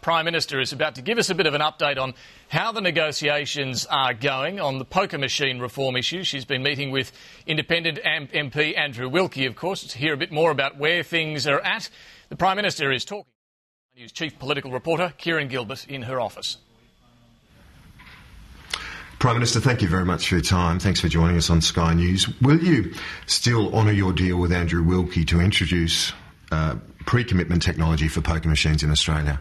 Prime Minister is about to give us a bit of an update on how the negotiations are going on the poker machine reform issue. She's been meeting with Independent MP Andrew Wilkie, of course, to hear a bit more about where things are at. The Prime Minister is talking to News Chief Political Reporter Kieran Gilbert in her office. Prime Minister, thank you very much for your time. Thanks for joining us on Sky News. Will you still honour your deal with Andrew Wilkie to introduce pre-commitment technology for poker machines in Australia?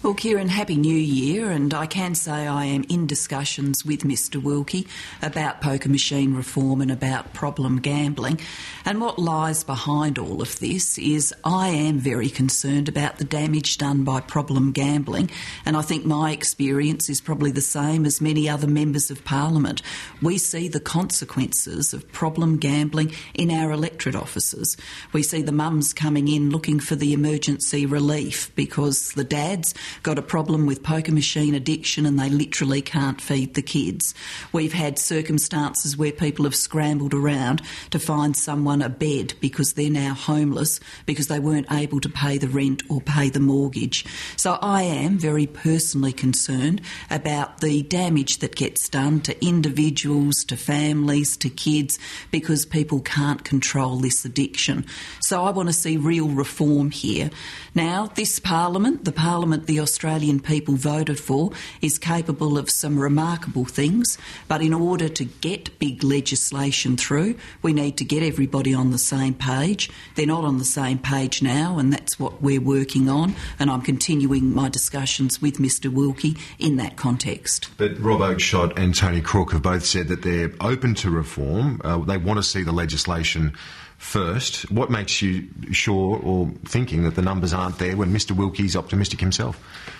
Well, Kieran, Happy New Year, and I can say I am in discussions with Mr Wilkie about poker machine reform and about problem gambling. And what lies behind all of this is I am very concerned about the damage done by problem gambling, and I think my experience is probably the same as many other members of Parliament. We see the consequences of problem gambling in our electorate offices. We see the mums coming in looking for the emergency relief because the dads got a problem with poker machine addiction and they literally can't feed the kids. We've had circumstances where people have scrambled around to find someone a bed because they're now homeless because they weren't able to pay the rent or pay the mortgage. So I am very personally concerned about the damage that gets done to individuals, to families, to kids because people can't control this addiction. So I want to see real reform here. Now, this Parliament, the Parliament the Australian people voted for, is capable of some remarkable things, but in order to get big legislation through, we need to get everybody on the same page. They're not on the same page now, and that's what we're working on, and I'm continuing my discussions with Mr Wilkie in that context. But Rob Oakeshott and Tony Crook have both said that they're open to reform. They want to see the legislation first. What makes you sure or thinking that the numbers aren't there when Mr Wilkie's optimistic himself?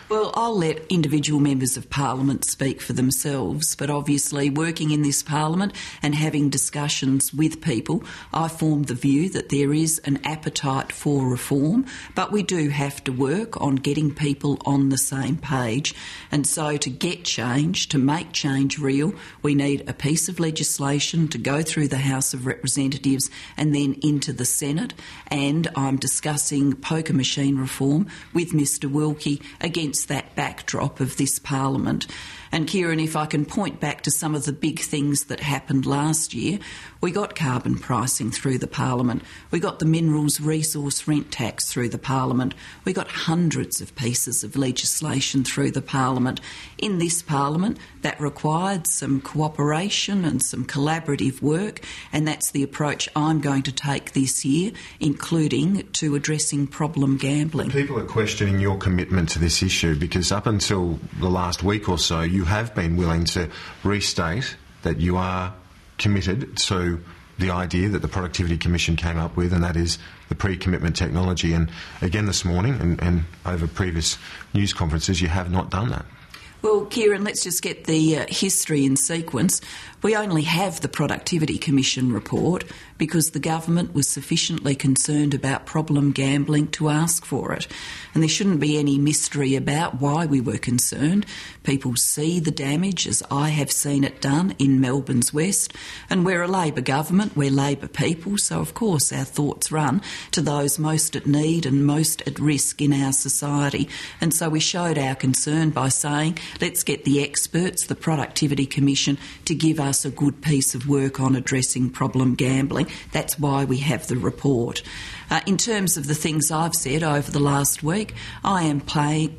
Well, I'll let individual members of Parliament speak for themselves, but obviously working in this Parliament and having discussions with people, I formed the view that there is an appetite for reform, but we do have to work on getting people on the same page. And so to get change, to make change real, we need a piece of legislation to go through the House of Representatives and then into the Senate. And I'm discussing poker machine reform with Mr Wilkie against that backdrop of this Parliament. And Kieran, if I can point back to some of the big things that happened last year, we got carbon pricing through the Parliament. We got the minerals resource rent tax through the Parliament. We got hundreds of pieces of legislation through the Parliament. In this Parliament, that required some cooperation and some collaborative work, and that's the approach I'm going to take this year, including to addressing problem gambling. People are questioning your commitment to this issue because up until the last week or so, you have been willing to restate that you are committed to the idea that the Productivity Commission came up with, and that is the pre-commitment technology. And again this morning and over previous news conferences, you have not done that. Well, Kieran, let's just get the history in sequence. We only have the Productivity Commission report because the government was sufficiently concerned about problem gambling to ask for it. And there shouldn't be any mystery about why we were concerned. People see the damage, as I have seen it done in Melbourne's West. And we're a Labor government, we're Labor people, so of course our thoughts run to those most at need and most at risk in our society. And so we showed our concern by saying, let's get the experts, the Productivity Commission, to give us a good piece of work on addressing problem gambling. That's why we have the report. In terms of the things I've said over the last week, I am putting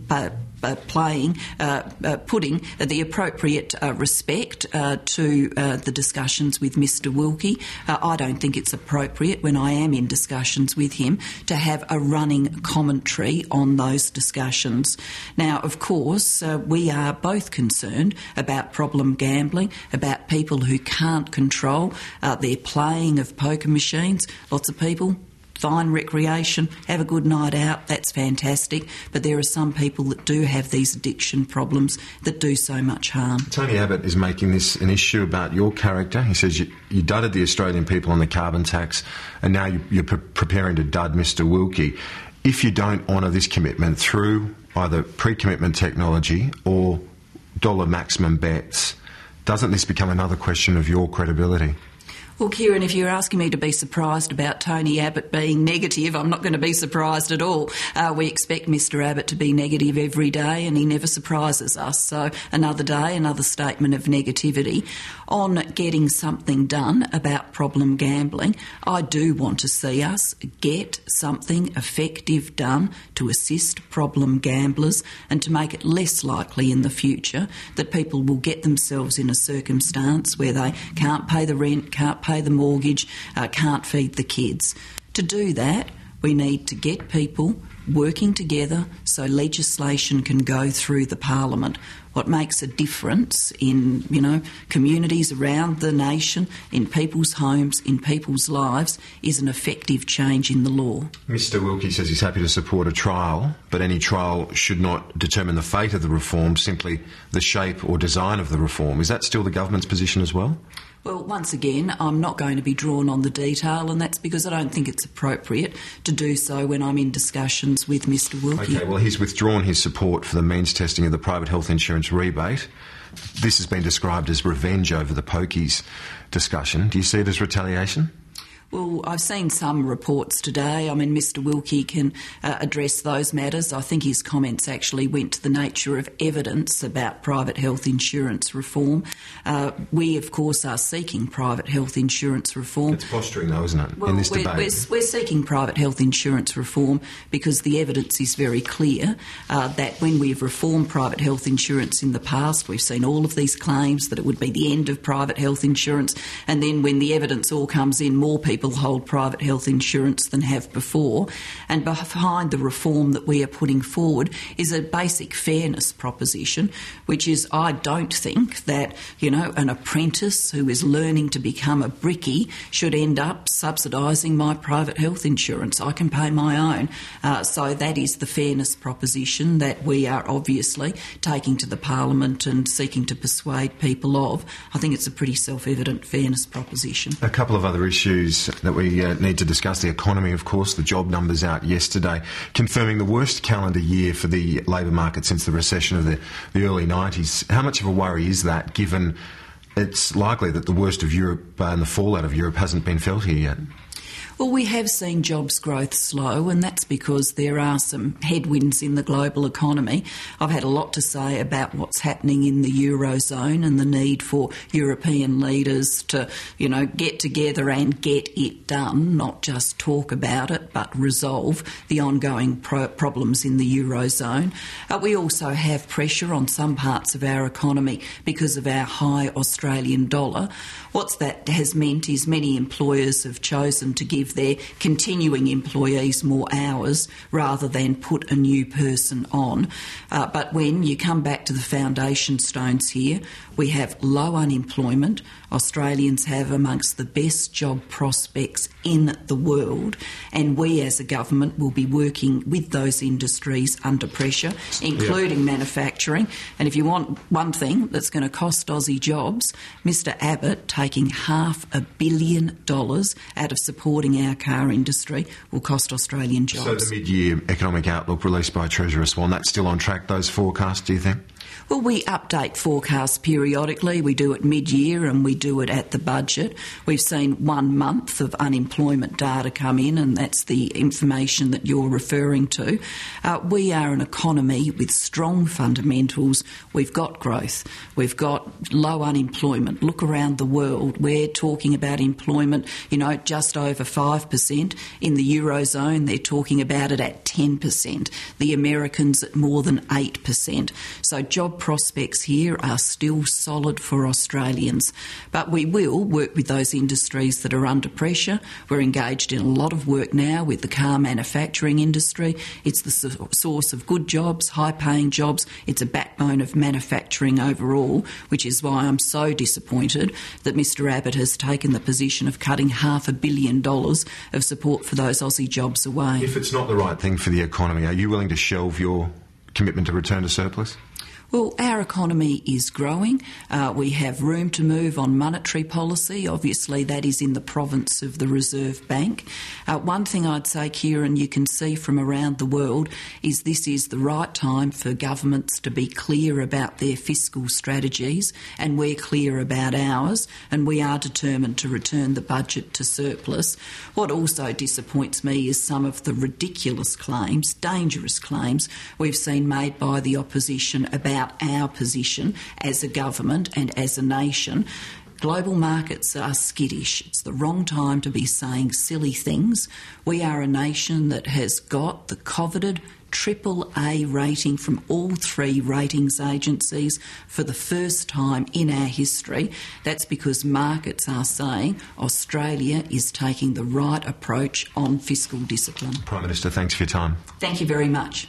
the appropriate respect to the discussions with Mr Wilkie. I don't think it's appropriate when I am in discussions with him to have a running commentary on those discussions. Now, of course, we are both concerned about problem gambling, about people who can't control their playing of poker machines. Lots of people, fine recreation, have a good night out, that's fantastic, but there are some people that do have these addiction problems that do so much harm. Tony Abbott is making this an issue about your character. He says you dudded the Australian people on the carbon tax and now you're preparing to dud Mr Wilkie. If you don't honour this commitment through either pre-commitment technology or dollar maximum bets, doesn't this become another question of your credibility? Well, Kieran, if you're asking me to be surprised about Tony Abbott being negative, I'm not going to be surprised at all. We expect Mr Abbott to be negative every day and he never surprises us. So another day, another statement of negativity. On getting something done about problem gambling, I do want to see us get something effective done to assist problem gamblers and to make it less likely in the future that people will get themselves in a circumstance where they can't pay the rent, can't pay the mortgage, can't feed the kids. To do that, we need to get people working together so legislation can go through the Parliament. What makes a difference in, communities around the nation, in people's homes, in people's lives, is an effective change in the law. Mr Wilkie says he's happy to support a trial, but any trial should not determine the fate of the reform, simply the shape or design of the reform. Is that still the government's position as well? Well, once again, I'm not going to be drawn on the detail, and that's because I don't think it's appropriate to do so when I'm in discussions with Mr Wilkie. OK, well, he's withdrawn his support for the means testing of the private health insurance rebate. This has been described as revenge over the pokies discussion. Do you see it as retaliation? Well, I've seen some reports today. I mean, Mr Wilkie can address those matters. I think his comments actually went to the nature of evidence about private health insurance reform. We, of course, are seeking private health insurance reform. It's posturing, though, isn't it, well, in this debate? We're seeking private health insurance reform because the evidence is very clear that when we've reformed private health insurance in the past, we've seen all of these claims that it would be the end of private health insurance, and then when the evidence all comes in, more people hold private health insurance than have before. And behind the reform that we are putting forward is a basic fairness proposition, which is I don't think that, an apprentice who is learning to become a brickie should end up subsidising my private health insurance. I can pay my own. So that is the fairness proposition that we are obviously taking to the Parliament and seeking to persuade people of. I think it's a pretty self-evident fairness proposition. A couple of other issues that we need to discuss. The economy, of course, the job numbers out yesterday, confirming the worst calendar year for the labour market since the recession of the early 90s. How much of a worry is that, given it's likely that the worst of Europe and the fallout of Europe hasn't been felt here yet? Well, we have seen jobs growth slow, and that's because there are some headwinds in the global economy. I've had a lot to say about what's happening in the Eurozone and the need for European leaders to, get together and get it done, not just talk about it, but resolve the ongoing problems in the Eurozone. We also have pressure on some parts of our economy because of our high Australian dollar. What that has meant is many employers have chosen to give their continuing employees more hours rather than put a new person on. But when you come back to the foundation stones here, we have low unemployment. Australians have amongst the best job prospects in the world, and we as a government will be working with those industries under pressure, including manufacturing. And if you want one thing that's going to cost Aussie jobs, Mr Abbott taking $500 million out of supporting our car industry will cost Australian jobs. So the mid-year economic outlook released by Treasurer Swan, that's still on track, those forecasts, do you think? Well, we update forecasts periodically. We do it mid-year and we do it at the budget. We've seen 1 month of unemployment data come in, and that's the information that you're referring to. We are an economy with strong fundamentals. We've got growth. We've got low unemployment. Look around the world. We're talking about employment, just over 5%. In the Eurozone, they're talking about it at 10%. The Americans at more than 8%. So job prospects here are still solid for Australians. But we will work with those industries that are under pressure. We're engaged in a lot of work now with the car manufacturing industry. It's the source of good jobs, high-paying jobs. It's a backbone of manufacturing overall, which is why I'm so disappointed that Mr Abbott has taken the position of cutting $500 million of support for those Aussie jobs away. If it's not the right thing for the economy, are you willing to shelve your commitment to return to surplus? Well, our economy is growing. We have room to move on monetary policy. Obviously, that is in the province of the Reserve Bank. One thing I'd say, Kieran, you can see from around the world is this is the right time for governments to be clear about their fiscal strategies, and we're clear about ours, and we are determined to return the budget to surplus. What also disappoints me is some of the ridiculous claims, dangerous claims, we've seen made by the opposition about our position as a government and as a nation. Global markets are skittish. It's the wrong time to be saying silly things. We are a nation that has got the coveted AAA rating from all three ratings agencies for the first time in our history. That's because markets are saying Australia is taking the right approach on fiscal discipline. Prime Minister, thanks for your time. Thank you very much.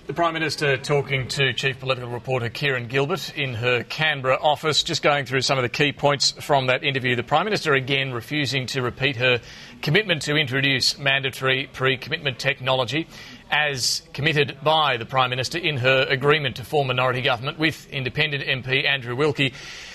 The Prime Minister talking to Chief Political Reporter Kieran Gilbert in her Canberra office, just going through some of the key points from that interview. The Prime Minister again refusing to repeat her commitment to introduce mandatory pre-commitment technology as committed by the Prime Minister in her agreement to form minority government with independent MP Andrew Wilkie.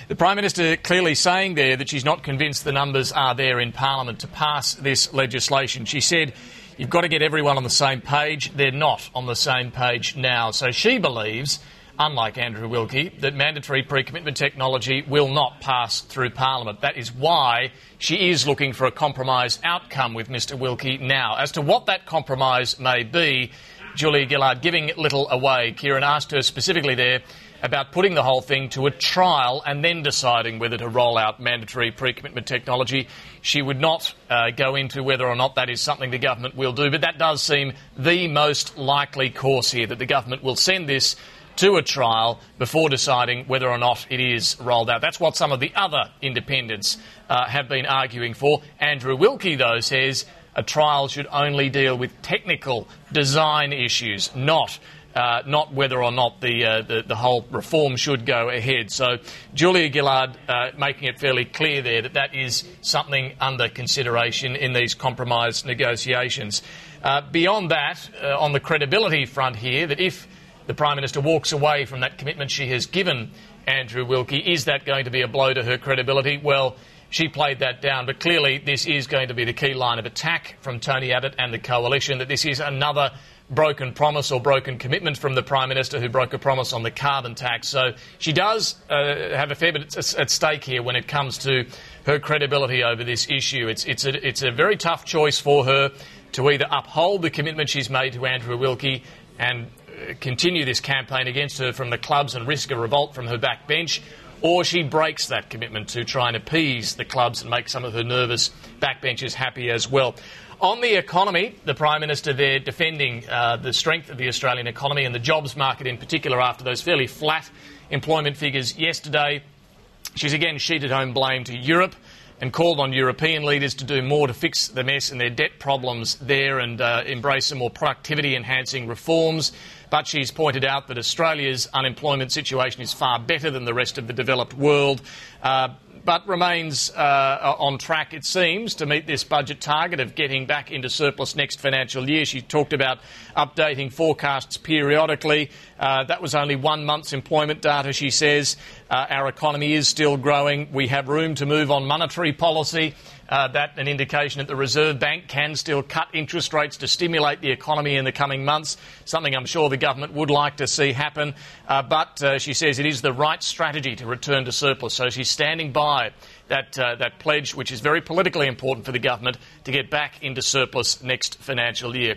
The Prime Minister clearly saying there that she's not convinced the numbers are there in Parliament to pass this legislation. She said, you've got to get everyone on the same page. They're not on the same page now. So she believes, unlike Andrew Wilkie, that mandatory pre-commitment technology will not pass through Parliament. That is why she is looking for a compromise outcome with Mr Wilkie now. As to what that compromise may be, Julia Gillard giving little away. Kieran asked her specifically there about putting the whole thing to a trial and then deciding whether to roll out mandatory pre-commitment technology. She would not go into whether or not that is something the government will do, but that does seem the most likely course here, that the government will send this to a trial before deciding whether or not it is rolled out. That's what some of the other independents have been arguing for. Andrew Wilkie, though, says a trial should only deal with technical design issues, not whether or not the whole reform should go ahead. So Julia Gillard making it fairly clear there that that is something under consideration in these compromise negotiations. Beyond that, on the credibility front here, that if the Prime Minister walks away from that commitment she has given Andrew Wilkie, is that going to be a blow to her credibility? Well, she played that down, but clearly this is going to be the key line of attack from Tony Abbott and the coalition, that this is another broken promise or broken commitment from the Prime Minister, who broke a promise on the carbon tax. So she does have a fair bit at stake here when it comes to her credibility over this issue. It's a very tough choice for her to either uphold the commitment she's made to Andrew Wilkie and continue this campaign against her from the clubs and risk a revolt from her backbench, or she breaks that commitment to try and appease the clubs and make some of her nervous backbenchers happy as well. On the economy, the Prime Minister there defending the strength of the Australian economy and the jobs market in particular after those fairly flat employment figures yesterday. She's again sheeted home blame to Europe and called on European leaders to do more to fix the mess and their debt problems there and embrace some more productivity-enhancing reforms. But she's pointed out that Australia's unemployment situation is far better than the rest of the developed world, but remains on track, it seems, to meet this budget target of getting back into surplus next financial year. She talked about updating forecasts periodically. That was only 1 month's employment data, she says. Our economy is still growing. We have room to move on monetary policy. That an indication that the Reserve Bank can still cut interest rates to stimulate the economy in the coming months, something I'm sure the government would like to see happen. But she says it is the right strategy to return to surplus. So she's standing by that pledge, which is very politically important for the government, to get back into surplus next financial year.